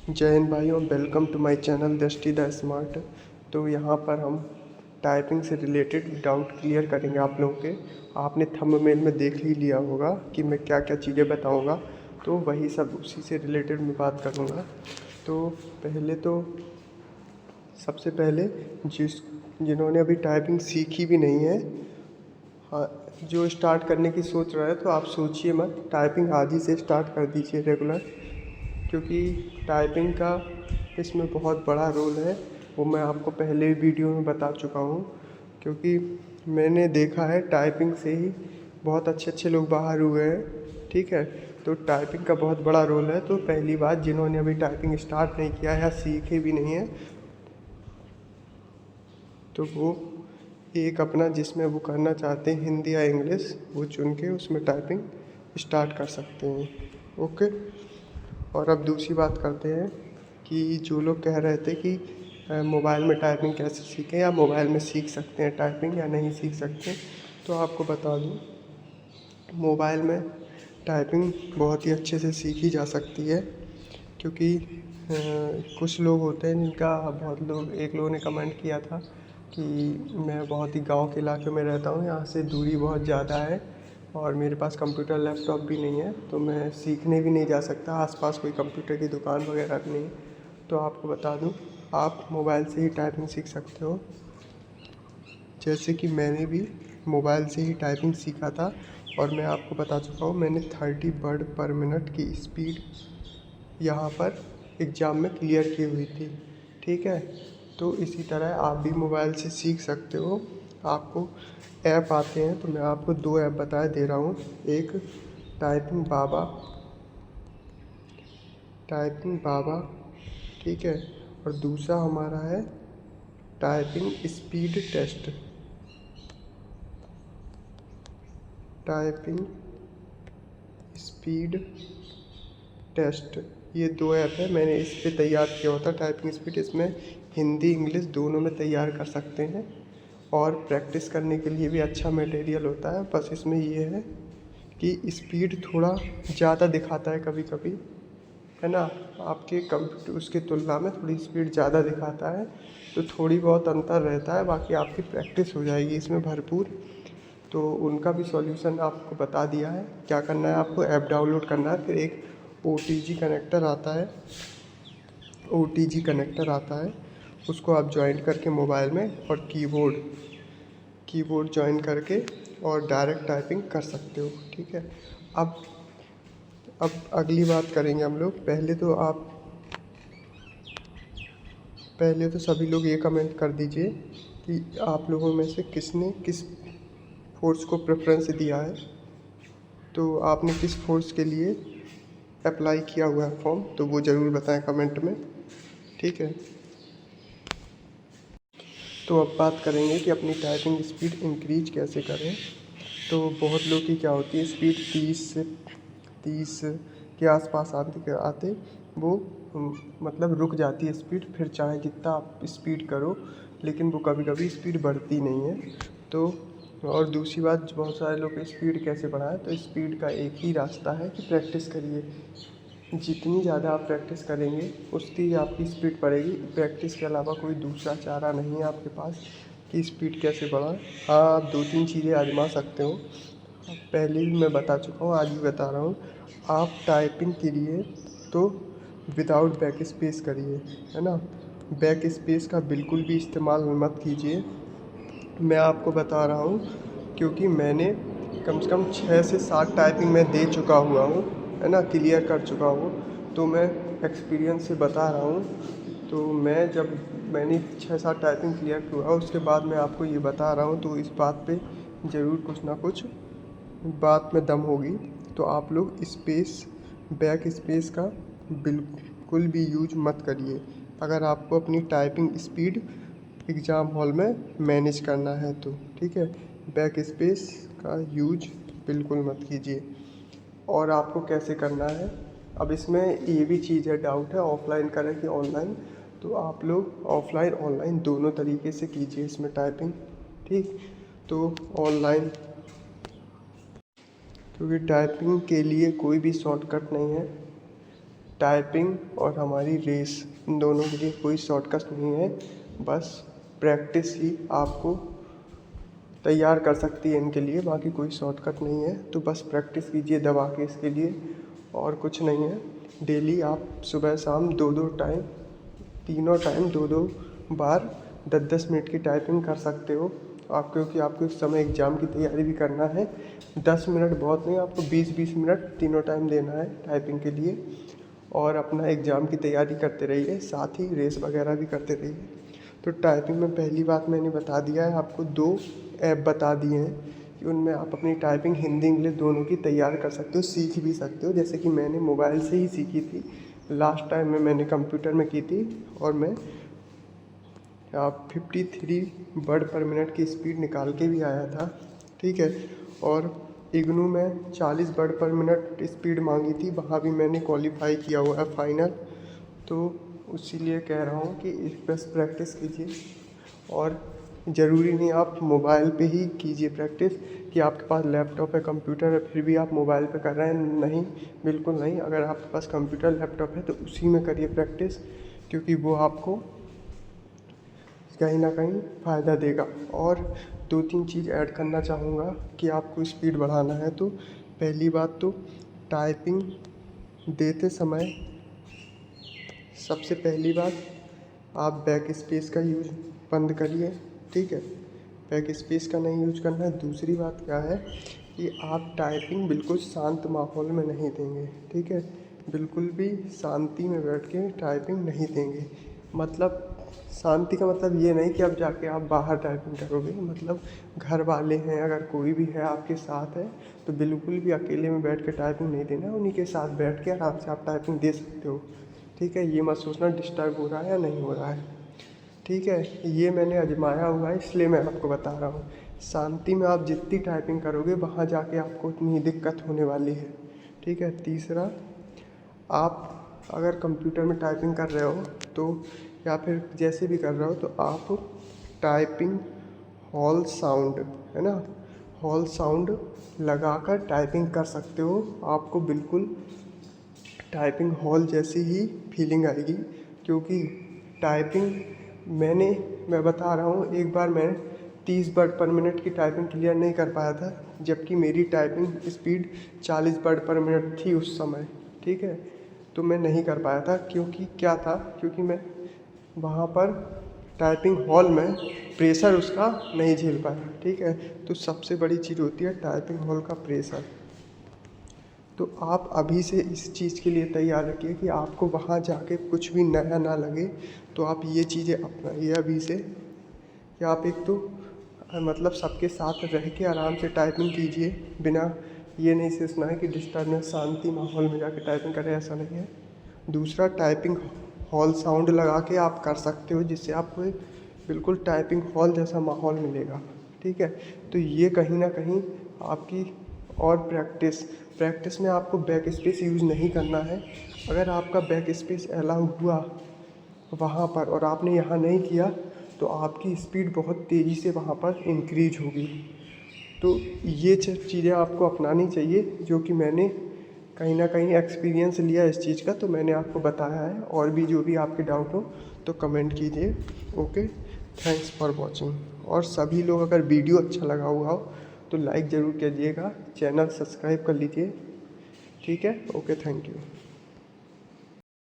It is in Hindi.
जय हिंद भाइयों, वेलकम टू माय चैनल दृष्टि द स्मार्ट। तो यहाँ पर हम टाइपिंग से रिलेटेड डाउट क्लियर करेंगे आप लोगों के। आपने थंबनेल में देख ही लिया होगा कि मैं क्या क्या चीज़ें बताऊँगा, तो वही सब उसी से रिलेटेड मैं बात करूँगा। तो सबसे पहले जिन्होंने अभी टाइपिंग सीखी भी नहीं है, हाँ, जो स्टार्ट करने की सोच रहा है, तो आप सोचिए मत, टाइपिंग आज ही से स्टार्ट कर दीजिए रेगुलर। क्योंकि टाइपिंग का इसमें बहुत बड़ा रोल है, वो मैं आपको पहले वीडियो में बता चुका हूँ। क्योंकि मैंने देखा है टाइपिंग से ही बहुत अच्छे अच्छे लोग बाहर हुए हैं, ठीक है। तो टाइपिंग का बहुत बड़ा रोल है। तो पहली बात, जिन्होंने अभी टाइपिंग स्टार्ट नहीं किया या सीखे भी नहीं है, तो वो एक अपना जिसमें वो करना चाहते हैं हिंदी या इंग्लिश, वो चुन के उसमें टाइपिंग स्टार्ट कर सकते हैं। ओके। और अब दूसरी बात करते हैं कि जो लोग कह रहे थे कि मोबाइल में टाइपिंग कैसे सीखें, या मोबाइल में सीख सकते हैं टाइपिंग या नहीं सीख सकते। तो आपको बता दूं, मोबाइल में टाइपिंग बहुत ही अच्छे से सीखी जा सकती है। क्योंकि कुछ लोग होते हैं जिनका, बहुत लोग, एक लोगों ने कमेंट किया था कि मैं बहुत ही गांव के इलाके में रहता हूँ, यहाँ से दूरी बहुत ज़्यादा है और मेरे पास कंप्यूटर लैपटॉप भी नहीं है, तो मैं सीखने भी नहीं जा सकता, आसपास कोई कंप्यूटर की दुकान वगैरह नहीं है। तो आपको बता दूं, आप मोबाइल से ही टाइपिंग सीख सकते हो। जैसे कि मैंने भी मोबाइल से ही टाइपिंग सीखा था, और मैं आपको बता चुका हूँ, मैंने 30 वर्ड पर मिनट की स्पीड यहाँ पर एग्ज़ाम में क्लियर की हुई थी, ठीक है। तो इसी तरह आप भी मोबाइल से सीख सकते हो। आपको ऐप आते हैं, तो मैं आपको 2 ऐप बता दे रहा हूँ। एक टाइपिंग बाबा, टाइपिंग बाबा, ठीक है। और दूसरा हमारा है typing speed test, typing speed test. ये 2 ऐप है, मैंने इस पे तैयार किया होता टाइपिंग स्पीड। इसमें हिंदी इंग्लिश दोनों में तैयार कर सकते हैं, और प्रैक्टिस करने के लिए भी अच्छा मटेरियल होता है। बस इसमें ये है कि स्पीड थोड़ा ज़्यादा दिखाता है कभी कभी, है ना। आपके कंप्यूटर उसकी तुलना में थोड़ी स्पीड ज़्यादा दिखाता है, तो थोड़ी बहुत अंतर रहता है। बाकी आपकी प्रैक्टिस हो जाएगी इसमें भरपूर। तो उनका भी सॉल्यूशन आपको बता दिया है। क्या करना है, आपको ऐप डाउनलोड करना है, फिर एक OTG कनेक्टर आता है, OTG कनेक्टर आता है, उसको आप ज्वाइन करके मोबाइल में, और कीबोर्ड ज्वाइन करके और डायरेक्ट टाइपिंग कर सकते हो, ठीक है। अब अब अगली बात करेंगे हम लोग। पहले तो सभी लोग ये कमेंट कर दीजिए कि आप लोगों में से किसने किस फोर्स को प्रेफरेंस दिया है। तो आपने किस फोर्स के लिए अप्लाई किया हुआ है फॉर्म, तो वो ज़रूर बताएं कमेंट में, ठीक है। तो अब बात करेंगे कि अपनी टाइपिंग स्पीड इंक्रीज कैसे करें। तो बहुत लोग की क्या होती है, स्पीड 30 के आसपास आते वो मतलब रुक जाती है स्पीड, फिर चाहे जितना आप स्पीड करो, लेकिन वो कभी कभी स्पीड बढ़ती नहीं है। तो और दूसरी बात, बहुत सारे लोग स्पीड कैसे बढ़ाएं, तो स्पीड का एक ही रास्ता है कि प्रैक्टिस करिए। जितनी ज़्यादा आप प्रैक्टिस करेंगे उतनी आपकी स्पीड बढ़ेगी। प्रैक्टिस के अलावा कोई दूसरा चारा नहीं है आपके पास कि स्पीड कैसे बढ़ाएं। हाँ, आप 2-3 चीज़ें आजमा सकते हो। पहले भी मैं बता चुका हूँ, आज भी बता रहा हूँ। आप टाइपिंग करिए तो विदाउट बैक स्पेस करिए, है ना। बैक स्पेस का बिल्कुल भी इस्तेमाल मत कीजिए। मैं आपको बता रहा हूँ क्योंकि मैंने कम से कम 6 से 7 टाइपिंग मैं दे चुका हुआ हूँ, है ना, क्लियर कर चुका हूँ। तो मैं एक्सपीरियंस से बता रहा हूँ। तो मैंने 6-7 टाइपिंग क्लियर किया, उसके बाद मैं आपको ये बता रहा हूँ, तो इस बात पे ज़रूर कुछ ना कुछ बात में दम होगी। तो आप लोग बैक स्पेस का बिल्कुल भी यूज मत करिए, अगर आपको अपनी टाइपिंग स्पीड एग्ज़ाम हॉल में मैनेज करना है तो, ठीक है। बैक स्पेस का यूज बिल्कुल मत कीजिए। और आपको कैसे करना है, अब इसमें ये भी चीज़ है, डाउट है ऑफ़लाइन करें कि ऑनलाइन। तो आप लोग ऑफ़लाइन ऑनलाइन दोनों तरीके से कीजिए इसमें टाइपिंग, ठीक। तो ऑनलाइन, क्योंकि टाइपिंग के लिए कोई भी शॉर्टकट नहीं है। टाइपिंग और हमारी रेस, इन दोनों के लिए कोई शॉर्टकट नहीं है, बस प्रैक्टिस ही आपको तैयार कर सकती है इनके लिए, बाकी कोई शॉर्टकट नहीं है। तो बस प्रैक्टिस कीजिए दबा के इसके लिए, और कुछ नहीं है। डेली आप सुबह शाम दो टाइम, तीनों टाइम 2-2 बार 10-10 मिनट की टाइपिंग कर सकते हो आप, क्योंकि आपको इस समय एग्ज़ाम की तैयारी भी करना है। 10 मिनट बहुत नहीं, आपको 20-20 मिनट तीनों टाइम देना है टाइपिंग के लिए, और अपना एग्ज़ाम की तैयारी करते रहिए, साथ ही रेस वगैरह भी करते रहिए। तो टाइपिंग में पहली बात मैंने बता दिया है आपको, 2 ऐप बता दिए हैं कि उनमें आप अपनी टाइपिंग हिंदी इंग्लिश दोनों की तैयार कर सकते हो, सीख भी सकते हो। जैसे कि मैंने मोबाइल से ही सीखी थी, लास्ट टाइम में मैंने कंप्यूटर में की थी, और मैं 53 वर्ड पर मिनट की स्पीड निकाल के भी आया था, ठीक है। और इग्नू में 40 वर्ड पर मिनट स्पीड मांगी थी, वहाँ भी मैंने क्वालिफाई किया हुआ है फाइनल। तो इसीलिए कह रहा हूँ कि बस प्रैक्टिस कीजिए, और ज़रूरी नहीं आप मोबाइल पे ही कीजिए प्रैक्टिस, कि आपके पास लैपटॉप है कंप्यूटर है फिर भी आप मोबाइल पे कर रहे हैं, नहीं, बिल्कुल नहीं। अगर आपके पास कंप्यूटर लैपटॉप है तो उसी में करिए प्रैक्टिस, क्योंकि वो आपको कहीं ना कहीं फ़ायदा देगा। और 2-3 चीज़ ऐड करना चाहूँगा कि आपको स्पीड बढ़ाना है तो पहली बात तो टाइपिंग देते समय सबसे पहली बात आप बैक स्पेस का यूज़ बंद करिए, ठीक है, बैक स्पेस का नहीं यूज करना है। दूसरी बात क्या है कि आप टाइपिंग बिल्कुल शांत माहौल में नहीं देंगे, ठीक है, बिल्कुल भी शांति में बैठ के टाइपिंग नहीं देंगे। मतलब शांति का मतलब ये नहीं कि अब जाके आप बाहर टाइपिंग करोगे, मतलब घर वाले हैं, अगर कोई भी है आपके साथ है तो बिल्कुल भी अकेले में बैठ के टाइपिंग नहीं देना, उन्हीं के साथ बैठ के आराम से आप टाइपिंग दे सकते हो, ठीक है। ये मत सोचना डिस्टर्ब हो रहा है या नहीं हो रहा है, ठीक है। ये मैंने आजमाया हुआ है इसलिए मैं आपको बता रहा हूँ। शांति में आप जितनी टाइपिंग करोगे वहाँ जाके आपको उतनी दिक्कत होने वाली है, ठीक है। तीसरा, आप अगर कंप्यूटर में टाइपिंग कर रहे हो तो, या फिर जैसे भी कर रहे हो, तो आप टाइपिंग हॉल साउंड, है ना, हॉल साउंड लगाकर टाइपिंग कर सकते हो। आपको बिल्कुल टाइपिंग हॉल जैसी ही फीलिंग आएगी, क्योंकि टाइपिंग मैं बता रहा हूँ, एक बार मैं 30 वर्ड पर मिनट की टाइपिंग क्लियर नहीं कर पाया था, जबकि मेरी टाइपिंग स्पीड 40 वर्ड पर मिनट थी उस समय, ठीक है। तो मैं नहीं कर पाया था, क्योंकि क्या था, क्योंकि मैं वहाँ पर टाइपिंग हॉल में प्रेशर उसका नहीं झेल पाया, ठीक है। तो सबसे बड़ी चीज़ होती है टाइपिंग हॉल का प्रेशर। तो आप अभी से इस चीज़ के लिए तैयार रखिए कि आपको वहाँ जाके कुछ भी नया ना लगे, तो आप ये चीज़ें अपनाइए अभी से, कि आप एक तो मतलब सबके साथ रह के आराम से टाइपिंग कीजिए, बिना ये नहीं सोचना है कि डिस्टर्बेंस, शांति माहौल में जाके टाइपिंग करें, ऐसा नहीं है। दूसरा, टाइपिंग हॉल साउंड लगा के आप कर सकते हो, जिससे आपको एक बिल्कुल टाइपिंग हॉल जैसा माहौल मिलेगा, ठीक है। तो ये कहीं ना कहीं आपकी, और प्रैक्टिस में आपको बैक स्पेस यूज़ नहीं करना है। अगर आपका बैक स्पेस अलाउ हुआ वहाँ पर और आपने यहाँ नहीं किया, तो आपकी स्पीड बहुत तेज़ी से वहाँ पर इंक्रीज होगी। तो ये चीज़ें आपको अपनानी चाहिए, जो कि मैंने कहीं ना कहीं एक्सपीरियंस लिया इस चीज़ का, तो मैंने आपको बताया है। और भी जो भी आपके डाउट हो तो कमेंट कीजिए। Okay, thanks for watching. और सभी लोग, अगर वीडियो अच्छा लगा हुआ हो तो लाइक ज़रूर कीजिएगा, चैनल सब्सक्राइब कर लीजिए, ठीक है। Okay, thank you.